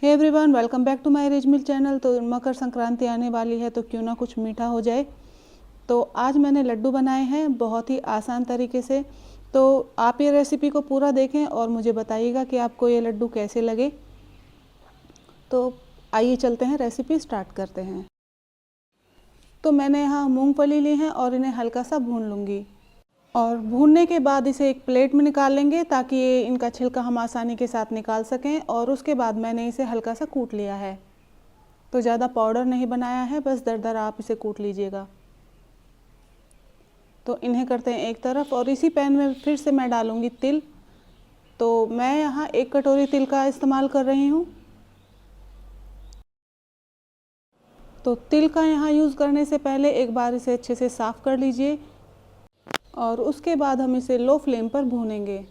Hey everyone, welcome back to my रेजमिल channel. तो मकर संक्रांति आने वाली है तो क्यों ना कुछ मीठा हो जाए। तो आज मैंने लड्डू बनाए हैं बहुत ही आसान तरीके से। तो आप ये रेसिपी को पूरा देखें और मुझे बताइएगा कि आपको ये लड्डू कैसे लगे। तो आइए चलते हैं, रेसिपी स्टार्ट करते हैं। तो मैंने यहाँ मूंगफली ली है और इन्हें हल्का सा भून लूँगी और भूनने के बाद इसे एक प्लेट में निकाल लेंगे ताकि ये इनका छिलका हम आसानी के साथ निकाल सकें। और उसके बाद मैंने इसे हल्का सा कूट लिया है। तो ज़्यादा पाउडर नहीं बनाया है, बस दरदरा आप इसे कूट लीजिएगा। तो इन्हें करते हैं एक तरफ और इसी पैन में फिर से मैं डालूँगी तिल। तो मैं यहाँ 1 कटोरी तिल का इस्तेमाल कर रही हूँ। तो तिल का यहाँ यूज़ करने से पहले एक बार इसे अच्छे से साफ़ कर लीजिए और उसके बाद हम इसे लो फ्लेम पर भूनेंगे।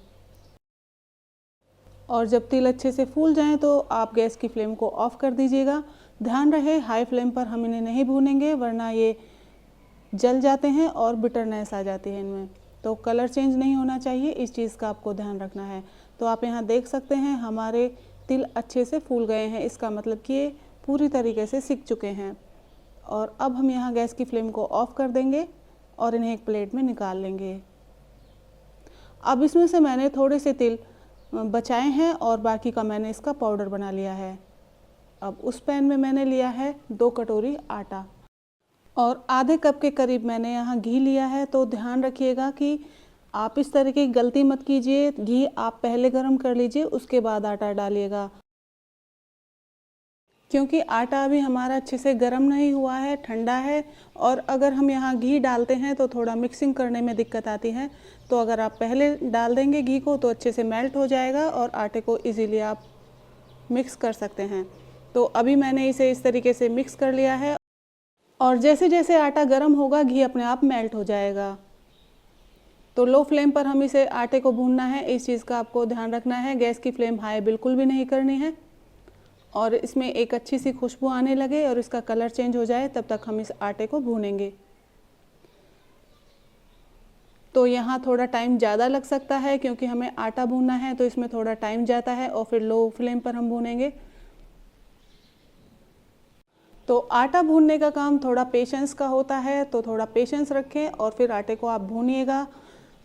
और जब तिल अच्छे से फूल जाएं तो आप गैस की फ्लेम को ऑफ़ कर दीजिएगा। ध्यान रहे हाई फ्लेम पर हम इन्हें नहीं भूनेंगे, वरना ये जल जाते हैं और बिटरनेस आ जाती है इनमें। तो कलर चेंज नहीं होना चाहिए, इस चीज़ का आपको ध्यान रखना है। तो आप यहाँ देख सकते हैं हमारे तिल अच्छे से फूल गए हैं, इसका मतलब कि ये पूरी तरीके से सिक चुके हैं। और अब हम यहाँ गैस की फ्लेम को ऑफ़ कर देंगे और इन्हें एक प्लेट में निकाल लेंगे। अब इसमें से मैंने थोड़े से तिल बचाए हैं और बाकी का मैंने इसका पाउडर बना लिया है। अब उस पैन में मैंने लिया है 2 कटोरी आटा और आधे कप के करीब मैंने यहाँ घी लिया है। तो ध्यान रखिएगा कि आप इस तरह की गलती मत कीजिए, घी आप पहले गर्म कर लीजिए उसके बाद आटा डालिएगा, क्योंकि आटा अभी हमारा अच्छे से गर्म नहीं हुआ है, ठंडा है। और अगर हम यहाँ घी डालते हैं तो थोड़ा मिक्सिंग करने में दिक्कत आती है। तो अगर आप पहले डाल देंगे घी को तो अच्छे से मेल्ट हो जाएगा और आटे को इजीली आप मिक्स कर सकते हैं। तो अभी मैंने इसे इस तरीके से मिक्स कर लिया है और जैसे जैसे आटा गर्म होगा घी अपने आप मेल्ट हो जाएगा। तो लो फ्लेम पर हम इसे आटे को भूनना है, इस चीज़ का आपको ध्यान रखना है। गैस की फ्लेम हाई बिल्कुल भी नहीं करनी है। और इसमें एक अच्छी सी खुशबू आने लगे और इसका कलर चेंज हो जाए तब तक हम इस आटे को भूनेंगे। तो यहाँ थोड़ा टाइम ज़्यादा लग सकता है क्योंकि हमें आटा भूनना है, तो इसमें थोड़ा टाइम जाता है और फिर लो फ्लेम पर हम भूनेंगे। तो आटा भूनने का काम थोड़ा पेशेंस का होता है, तो थोड़ा पेशेंस रखें और फिर आटे को आप भूनिएगा।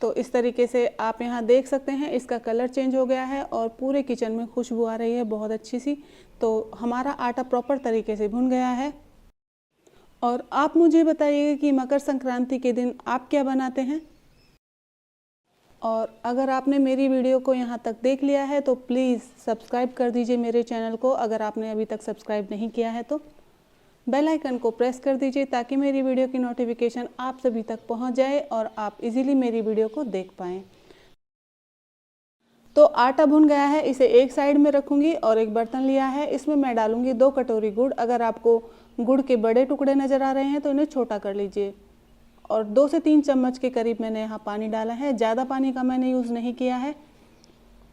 तो इस तरीके से आप यहाँ देख सकते हैं इसका कलर चेंज हो गया है और पूरे किचन में खुशबू आ रही है बहुत अच्छी सी। तो हमारा आटा प्रॉपर तरीके से भुन गया है। और आप मुझे बताइएगा कि मकर संक्रांति के दिन आप क्या बनाते हैं। और अगर आपने मेरी वीडियो को यहाँ तक देख लिया है तो प्लीज़ सब्सक्राइब कर दीजिए मेरे चैनल को, अगर आपने अभी तक सब्सक्राइब नहीं किया है तो। बेल आइकन को प्रेस कर दीजिए ताकि मेरी वीडियो की नोटिफिकेशन आप सभी तक पहुंच जाए और आप इजीली मेरी वीडियो को देख पाएँ। तो आटा भुन गया है, इसे एक साइड में रखूंगी और एक बर्तन लिया है, इसमें मैं डालूंगी 2 कटोरी गुड़। अगर आपको गुड़ के बड़े टुकड़े नज़र आ रहे हैं तो इन्हें छोटा कर लीजिए। और 2 से 3 चम्मच के करीब मैंने यहाँ पानी डाला है, ज़्यादा पानी का मैंने यूज़ नहीं किया है।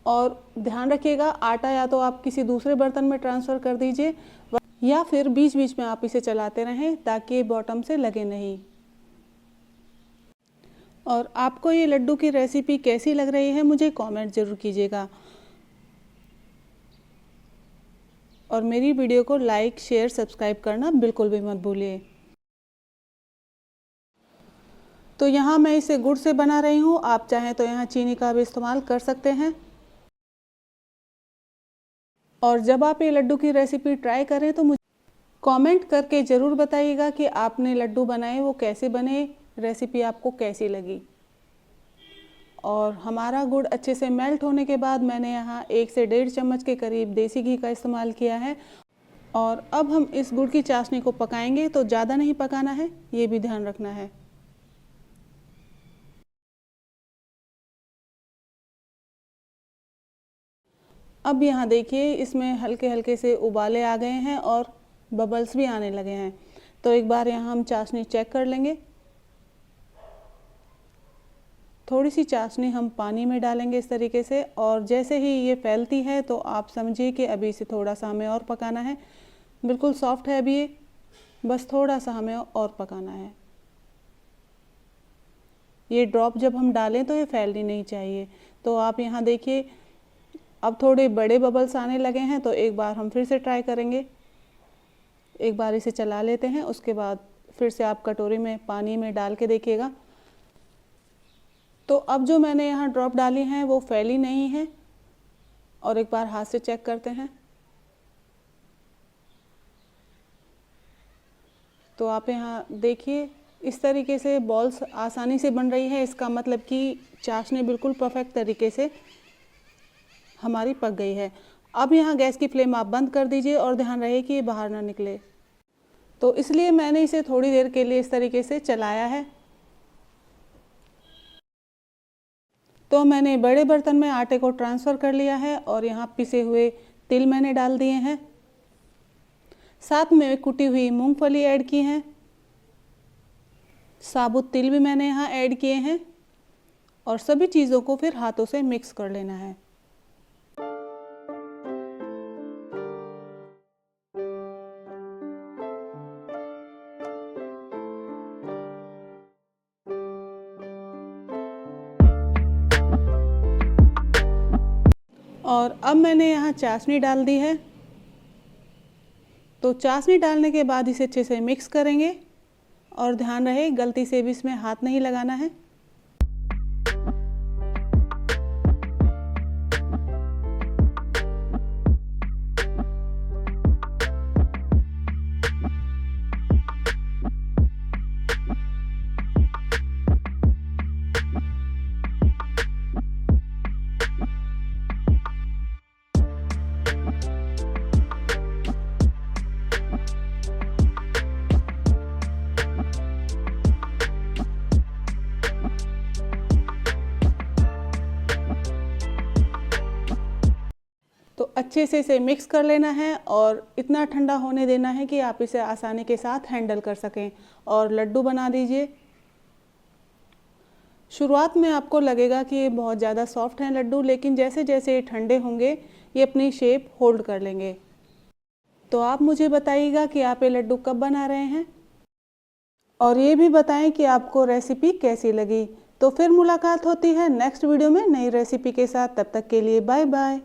और ध्यान रखिएगा आटा या तो आप किसी दूसरे बर्तन में ट्रांसफ़र कर दीजिए या फिर बीच बीच में आप इसे चलाते रहें ताकि बॉटम से लगे नहीं। और आपको ये लड्डू की रेसिपी कैसी लग रही है मुझे कमेंट ज़रूर कीजिएगा और मेरी वीडियो को लाइक शेयर सब्सक्राइब करना बिल्कुल भी मत भूलिए। तो यहाँ मैं इसे गुड़ से बना रही हूँ, आप चाहें तो यहाँ चीनी का भी इस्तेमाल कर सकते हैं। और जब आप ये लड्डू की रेसिपी ट्राई करें तो मुझे कमेंट करके ज़रूर बताइएगा कि आपने लड्डू बनाए वो कैसे बने, रेसिपी आपको कैसी लगी। और हमारा गुड़ अच्छे से मेल्ट होने के बाद मैंने यहाँ 1 से 1.5 चम्मच के करीब देसी घी का इस्तेमाल किया है। और अब हम इस गुड़ की चाशनी को पकाएंगे, तो ज़्यादा नहीं पकाना है, ये भी ध्यान रखना है। अब यहाँ देखिए इसमें हल्के हल्के से उबाले आ गए हैं और बबल्स भी आने लगे हैं। तो एक बार यहाँ हम चाशनी चेक कर लेंगे। थोड़ी सी चाशनी हम पानी में डालेंगे इस तरीके से, और जैसे ही ये फैलती है तो आप समझिए कि अभी इसे थोड़ा सा हमें और पकाना है। बिल्कुल सॉफ्ट है अभी ये, बस थोड़ा सा हमें और पकाना है। ये ड्रॉप जब हम डालें तो ये फैलनी नहीं चाहिए। तो आप यहाँ देखिए अब थोड़े बड़े बबल्स आने लगे हैं, तो एक बार हम फिर से ट्राई करेंगे। एक बार इसे चला लेते हैं, उसके बाद फिर से आप कटोरी में पानी में डाल के देखिएगा। तो अब जो मैंने यहाँ ड्रॉप डाली हैं वो फैली नहीं है, और एक बार हाथ से चेक करते हैं। तो आप यहाँ देखिए, इस तरीके से बॉल्स आसानी से बन रही है। इसका मतलब कि चाशनी बिल्कुल परफेक्ट तरीके से हमारी पक गई है। अब यहाँ गैस की फ्लेम आप बंद कर दीजिए और ध्यान रहे कि ये बाहर ना निकले। तो इसलिए मैंने इसे थोड़ी देर के लिए इस तरीके से चलाया है। तो मैंने बड़े बर्तन में आटे को ट्रांसफ़र कर लिया है और यहाँ पिसे हुए तिल मैंने डाल दिए हैं, साथ में कुटी हुई मूंगफली ऐड की हैं, साबुत तिल भी मैंने यहाँ ऐड किए हैं, और सभी चीज़ों को फिर हाथों से मिक्स कर लेना है। और अब मैंने यहाँ चाशनी डाल दी है। तो चाशनी डालने के बाद इसे अच्छे से मिक्स करेंगे, और ध्यान रहे गलती से भी इसमें हाथ नहीं लगाना है। तो अच्छे से इसे मिक्स कर लेना है और इतना ठंडा होने देना है कि आप इसे आसानी के साथ हैंडल कर सकें, और लड्डू बना दीजिए। शुरुआत में आपको लगेगा कि ये बहुत ज़्यादा सॉफ्ट हैं लड्डू, लेकिन जैसे जैसे ये ठंडे होंगे ये अपनी शेप होल्ड कर लेंगे। तो आप मुझे बताइएगा कि आप ये लड्डू कब बना रहे हैं, और ये भी बताएं कि आपको रेसिपी कैसी लगी। तो फिर मुलाकात होती है नेक्स्ट वीडियो में नई रेसिपी के साथ। तब तक के लिए बाय बाय।